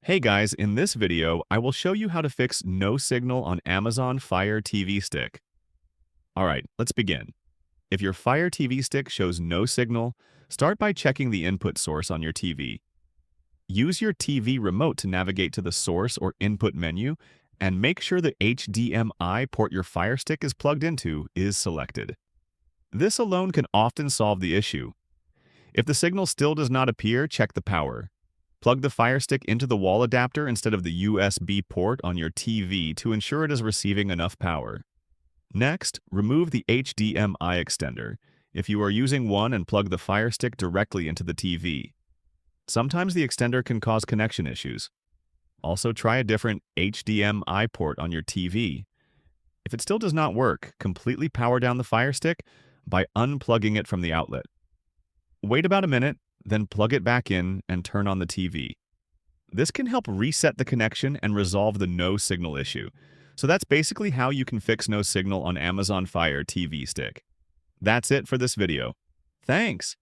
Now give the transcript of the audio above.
Hey guys, in this video, I will show you how to fix no signal on Amazon Fire TV Stick. Alright, let's begin. If your Fire TV Stick shows no signal, start by checking the input source on your TV. Use your TV remote to navigate to the source or input menu, and make sure the HDMI port your Fire Stick is plugged into is selected. This alone can often solve the issue. If the signal still does not appear, check the power. Plug the Fire Stick into the wall adapter instead of the USB port on your TV to ensure it is receiving enough power. Next, remove the HDMI extender if you are using one and plug the Fire Stick directly into the TV. Sometimes the extender can cause connection issues. Also, try a different HDMI port on your TV. If it still does not work, completely power down the Fire Stick by unplugging it from the outlet. Wait about a minute, then plug it back in and turn on the TV. This can help reset the connection and resolve the no signal issue. So that's basically how you can fix no signal on Amazon Fire TV Stick. That's it for this video. Thanks!